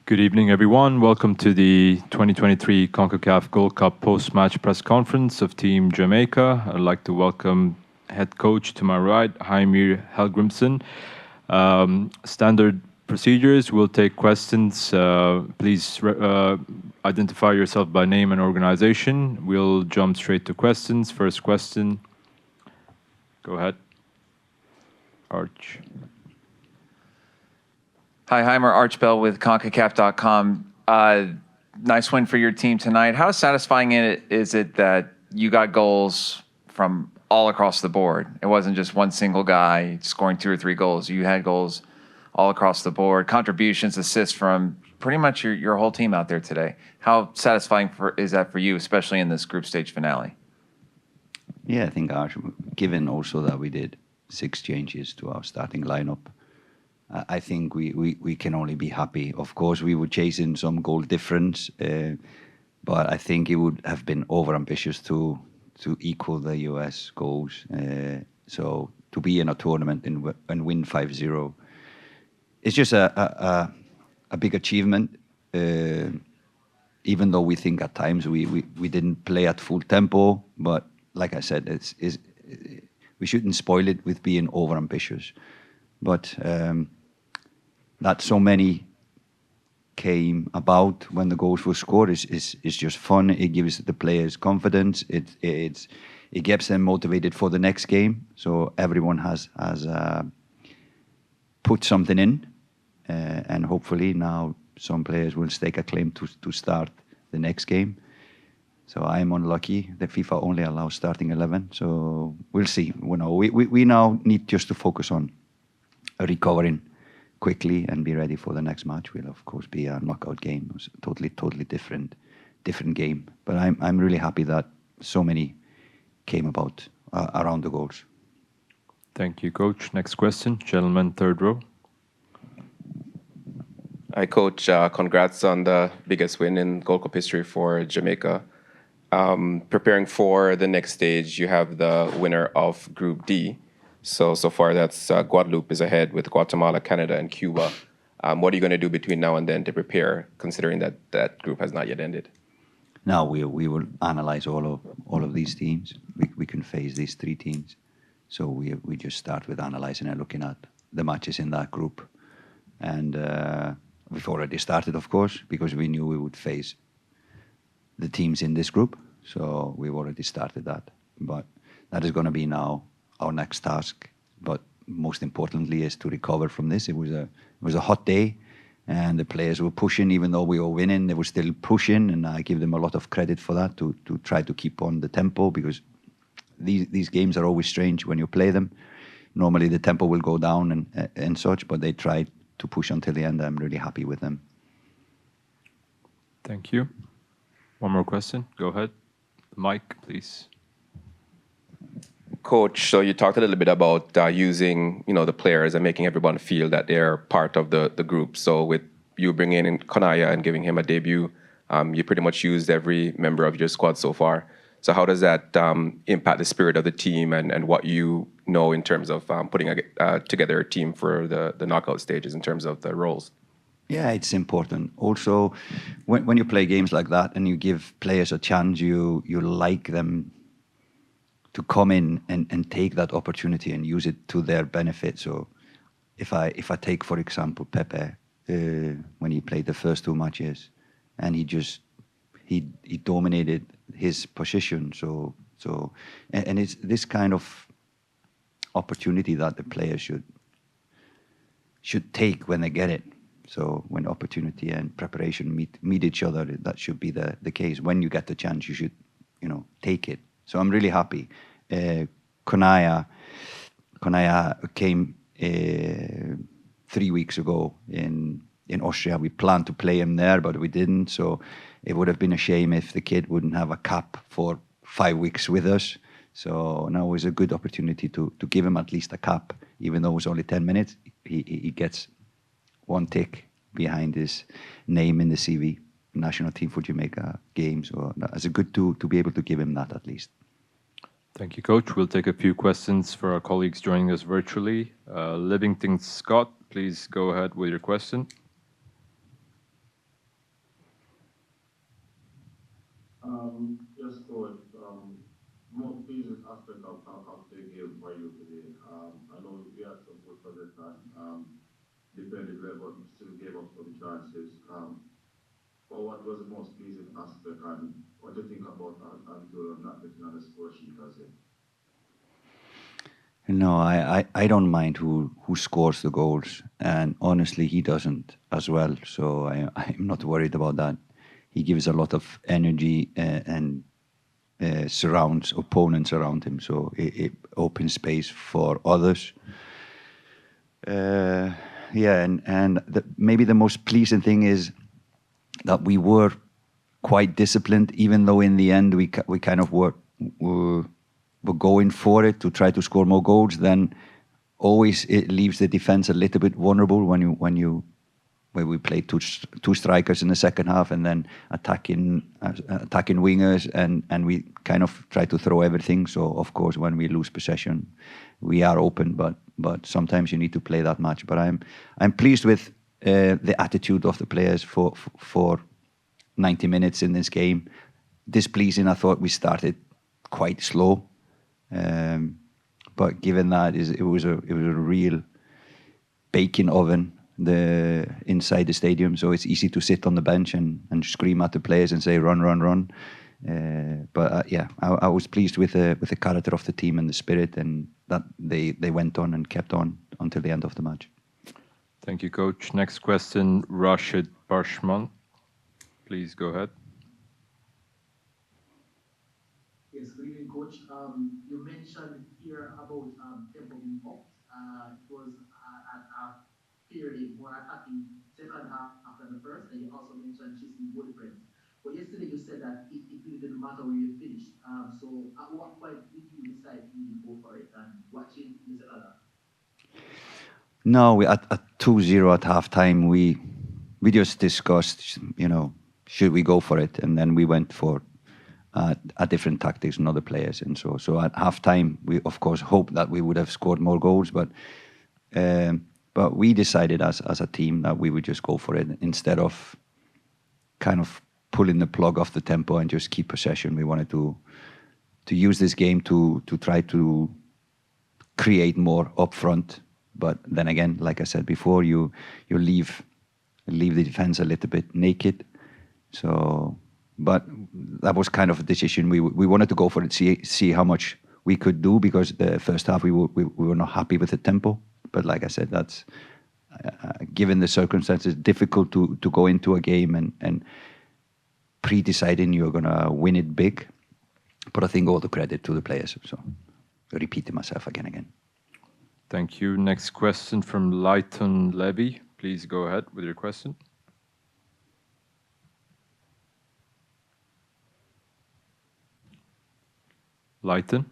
Good evening, everyone. Welcome to the 2023 CONCACAF Gold Cup post-match press conference of Team Jamaica. I'd like to welcome head coach to my right, Heimir Helgrimsson. Standard procedures, we'll take questions. Please identify yourself by name and organization. We'll jump straight to questions. First question. Go ahead. Arch. Hi, Heimer Archbell with CONCACAF.com. Nice win for your team tonight. How satisfying is it that you got goals from all across the board? It wasn't just one single guy scoring 2 or 3 goals. You had goals all across the board, contributions, assists from pretty much your whole team out there today. How satisfying is that for you, especially in this group stage finale? Yeah, I think, Arch, given also that we did 6 changes to our starting lineup, I think we can only be happy. Of course, we were chasing some goal difference, but I think it would have been overambitious to equal the US goals. So to be in a tournament and win 5-0, it's just a big achievement. Even though we think at times we didn't play at full tempo, but like I said, we shouldn't spoil it with being overambitious. But that so many came about when the goals were scored is just fun. It gives the players confidence. It gets them motivated for the next game. So everyone has put something in, and hopefully now some players will stake a claim to start the next game. So I'm unlucky. The FIFA only allows starting 11. So we'll see. We now need just to focus on recovering quickly and be ready for the next match. Will of course be a knockout game. It was a totally different game. But I'm really happy that so many came about around the goals. Thank you, Coach. Next question, gentleman, third row. Hi, Coach. Congrats on the biggest win in Gold Cup history for Jamaica. Preparing for the next stage, you have the winner of Group D. So far, that's Guadeloupe is ahead with Guatemala, Canada, and Cuba. What are you going to do between now and then to prepare, considering that group has not yet ended? Now we will analyze all of these teams. We can face these 3 teams. So we just start with analyzing and looking at the matches in that group. And we've already started, of course, because we knew we would face the teams in this group. So we've already started that. But that is going to be now our next task, but most importantly is to recover from this. It was a hot day, and the players were pushing. Even though we were winning, they were still pushing, and I give them a lot of credit for that, to try to keep on the tempo, because these games are always strange when you play them. Normally the tempo will go down and such, but they tried to push until the end. I'm really happy with them. Thank you. One more question. Go ahead. Mike, please. Coach, so you talked a little bit about using, the players and making everyone feel that they're part of the group. So with you bringing in Konaya and giving him a debut, you pretty much used every member of your squad so far. So how does that impact the spirit of the team and what you know in terms of putting together a team for the knockout stages in terms of the roles? Yeah, it's important. Also, when you play games like that and you give players a chance, you like them to come in and take that opportunity and use it to their benefit. So if I take, for example, Pepe, when he played the first 2 matches, and he dominated his position. So it's this kind of opportunity that the players should take when they get it. So when opportunity and preparation meet each other, that should be the case. When you get the chance, you should, take it. So I'm really happy. Konaya came 3 weeks ago in Austria. We planned to play him there, but we didn't. So it would have been a shame if the kid wouldn't have a cap for 5 weeks with us. So now is a good opportunity to give him at least a cap, even though it was only 10 minutes. He gets 1 tick behind his name in the CV. National team for Jamaica games. So it's a good to be able to give him that at least. Thank you, Coach. We'll take a few questions for our colleagues joining us virtually. Livington Scott, please go ahead with your question. Yes, coach. More pleasing aspect of the game for you today. I know we had some good possession, defended well, but still gave up some chances. But what was the most pleasing aspect, and what do you think about until not getting on the score sheet as it? No, I don't mind who scores the goals, and honestly, he doesn't as well. So I'm not worried about that. He gives a lot of energy and surrounds opponents around him, so it opens space for others. Yeah, and maybe the most pleasing thing is that we were quite disciplined, even though in the end we kind of were going for it to try to score more goals. Then always it leaves the defense a little bit vulnerable when we play two strikers in the second half and then attacking wingers, and we kind of try to throw everything. So of course when we lose possession, we are open, but sometimes you need to play that much. But I'm pleased with the attitude of the players for 90 minutes in this game. Displeasing, I thought we started quite slow, but given that it was a real baking oven inside the stadium, so it's easy to sit on the bench and scream at the players and say run, run, run. But yeah, I was pleased with the character of the team and the spirit, and that they went on and kept on until the end of the match. Thank you, Coach. Next question, Rashid Barshman. Please go ahead. Yes, good evening, Coach. You mentioned here about tempo being up. It was at a fairly more attacking second half than the first, and you also mentioned chasing goal difference. But yesterday you said that it really didn't matter where you finished. So at what point did you decide to really go for it, and what changed in the second half? No, at 2-0 at halftime, we just discussed, should we go for it, and then we went for a different tactics and other players, and so at halftime we of course hoped that we would have scored more goals, but we decided as a team that we would just go for it instead of kind of pulling the plug off the tempo and just keep possession. We wanted to use this game to try to create more up front, but then again, like I said before, you leave the defense a little bit naked. So, but that was kind of a decision. We wanted to go for it, see how much we could do, because the first half we were not happy with the tempo. But like I said, that's given the circumstances, difficult to go into a game and pre-deciding you're gonna win it big. But I think all the credit to the players. So repeating myself again. Thank you. Next question from Leighton Levy. Please go ahead with your question. Leighton?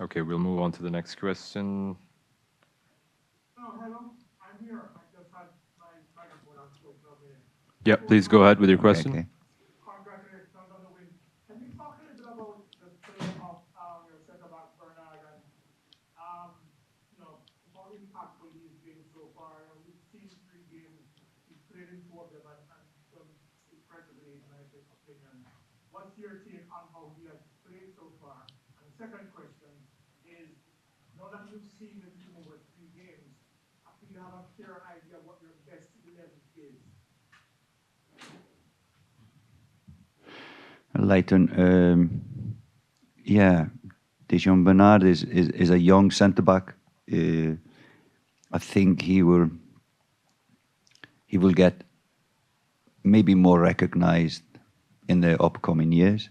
Okay, we'll move on to the next question. Oh, hello. I'm here. I just had my microphone unplugged. Yeah, please go ahead with your question. Okay. Congratulations on the win. Can you talk a little bit about the play of your centre-back Bernard and how impactful he's been so far? We've seen 3 games. He's played in 2 of them and done impressively, in my opinion. What's your take on how he has played so far? And the second question is, now that you've seen the team over 3 games, I think you have a clear idea what your best 11 is. Leighton, yeah, Dejan Bernard is a young centre back. I think he will get maybe more recognised in the upcoming years.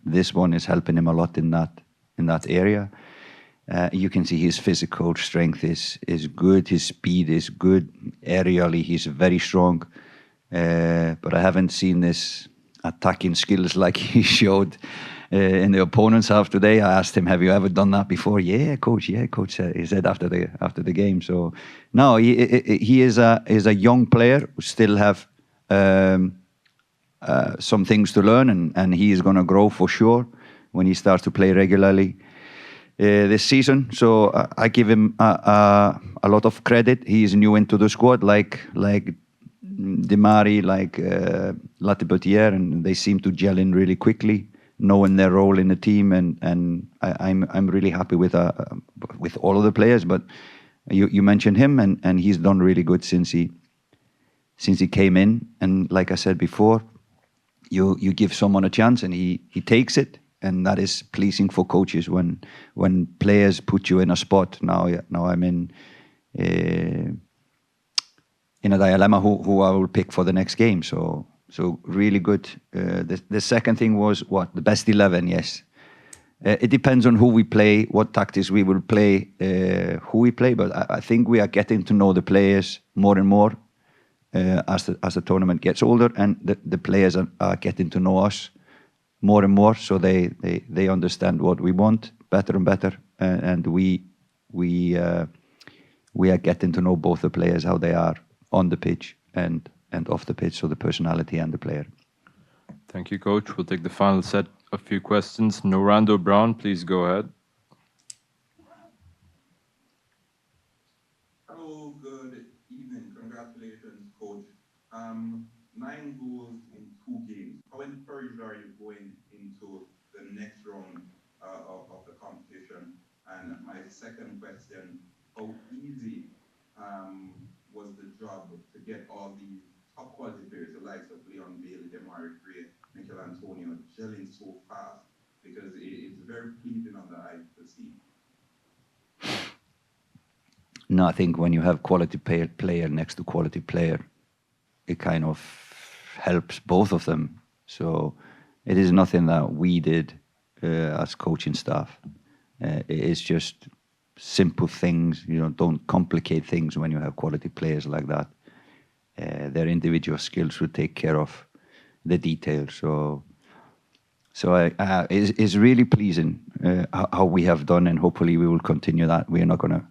This one is helping him a lot in that area. You can see his physical strength is good, his speed is good. Aerially, he's very strong. But I haven't seen this attacking skills like he showed in the opponent's half today. I asked him, "Have you ever done that before?" Yeah, coach. He said after the game. So no, he is a young player who still have some things to learn, and he is going to grow for sure when he starts to play regularly this season. So I give him a lot of credit. He is new into the squad, like Demari, like Latibotier, and they seem to gel in really quickly, knowing their role in the team, and I'm really happy with all of the players. But you mentioned him, and he's done really good since he came in. And like I said before, you give someone a chance and he takes it, and that is pleasing for coaches when players put you in a spot. Now I'm in a dilemma who I will pick for the next game. So really good. The second thing was what? The best 11, yes. It depends on who we play, what tactics we will play, who we play. But I think we are getting to know the players more and more as the tournament gets older, and the players are getting to know us more and more. So they understand what we want better and better, and we are getting to know both the players, how they are on the pitch and off the pitch, so the personality and the player. Thank you, Coach. We'll take the final set of few questions. Norando Brown, please go ahead. Hello, good evening. Congratulations, Coach. 9 goals in 2 games. How encouraged are you going into the next round of the competition? And my second question, how easy was the job to get all these top quality players, the likes of Leon Bailey, Demari Gray, Michael Antonio, gelling so fast? Because it's very pleasing on the eye to see. No, I think when you have quality player next to quality player, it kind of helps both of them. So it is nothing that we did as coaching staff. It is just simple things. Don't complicate things when you have quality players like that. Their individual skills will take care of the details. So it's really pleasing how we have done, and hopefully we will continue that. We are not going to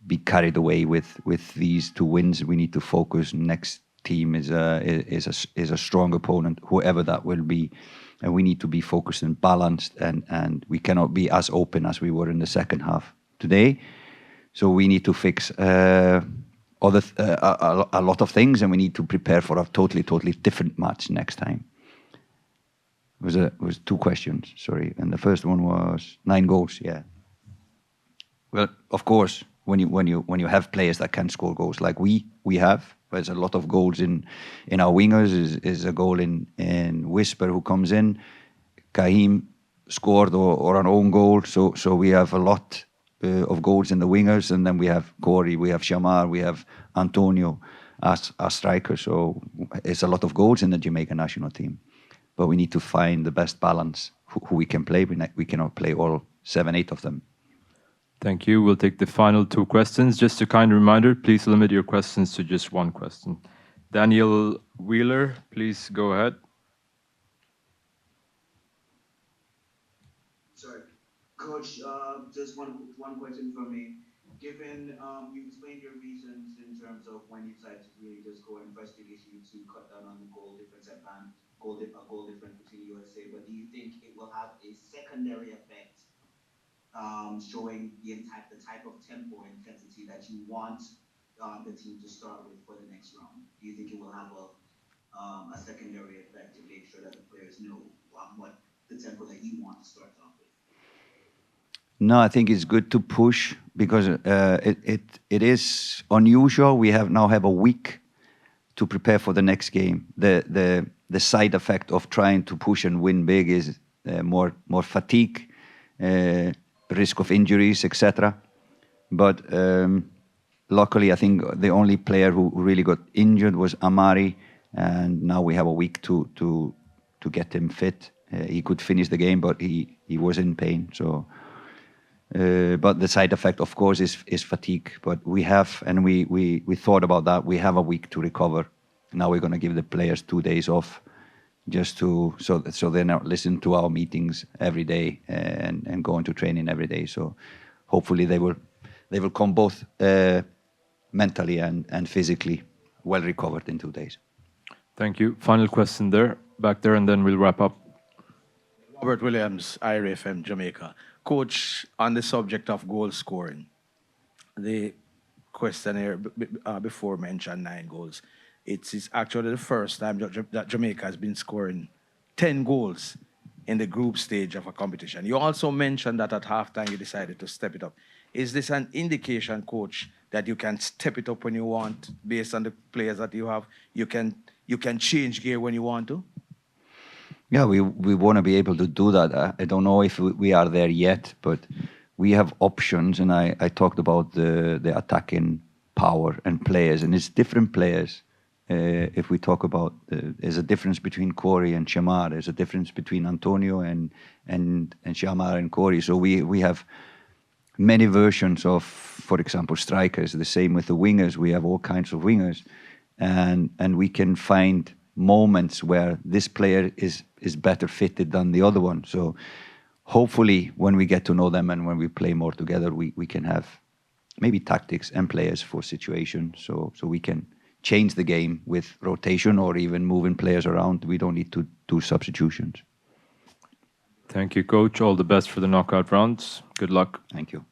be carried away with these 2 wins. We need to focus. Next team is a strong opponent, whoever that will be, and we need to be focused and balanced, and we cannot be as open as we were in the second half today. So we need to fix a lot of things, and we need to prepare for a totally different match next time. It was 2 questions, sorry, and the first one was 9 goals. Yeah. Well, of course, when you have players that can score goals like we have, there's a lot of goals in our wingers. Is a goal in Whisper who comes in, Kahim scored or an own goal. So we have a lot of goals in the wingers, and then we have Corey, we have Shamar, we have Antonio as strikers. So it's a lot of goals in the Jamaican national team, but we need to find the best balance who we can play. We cannot play all 7, 8 of them. Thank you. We'll take the final 2 questions. Just a kind reminder, please limit your questions to just 1 question. Daniel Wheeler, please go ahead. Sorry, Coach. Just one question from me. Given you explained your reasons in terms of when you decided to really just go and press the issue to cut down on the goal difference goal difference between USA, but do you think it will have a secondary effect, showing the type of tempo and intensity that you want the team to start with for the next round? Do you think it will have a secondary effect to make sure that the players know what the tempo that you want to start off with? No, I think it's good to push because it is unusual. We now have a week to prepare for the next game. The side effect of trying to push and win big is more fatigue, risk of injuries, etc. But luckily, I think the only player who really got injured was Amari, and now we have a week to get him fit. He could finish the game, but he was in pain. So, but the side effect, of course, is fatigue. But we have, and we thought about that. We have a week to recover. Now we're going to give the players 2 days off, just so they're not listening to our meetings every day and going to training every day. So hopefully they will come both mentally and physically well recovered in 2 days. Thank you. Final question back there, and then we'll wrap up. Robert Williams, IRFM Jamaica. Coach, on the subject of goal scoring, the questionnaire before mentioned 9 goals. It's actually the first time that Jamaica has been scoring 10 goals in the group stage of a competition. You also mentioned that at halftime you decided to step it up. Is this an indication, coach, that you can step it up when you want based on the players that you have? You can change gear when you want to? Yeah, we want to be able to do that. I don't know if we are there yet, but we have options, and I talked about the attacking power and players, and it's different players. If we talk about, there's a difference between Corey and Shamar. There's a difference between Antonio and Shamar and Corey. So we have many versions of, for example, strikers. The same with the wingers. We have all kinds of wingers, and we can find moments where this player is better fitted than the other one. So hopefully when we get to know them and when we play more together, we can have maybe tactics and players for situations. So we can change the game with rotation or even moving players around. We don't need to do substitutions. Thank you, coach. All the best for the knockout rounds. Good luck. Thank you.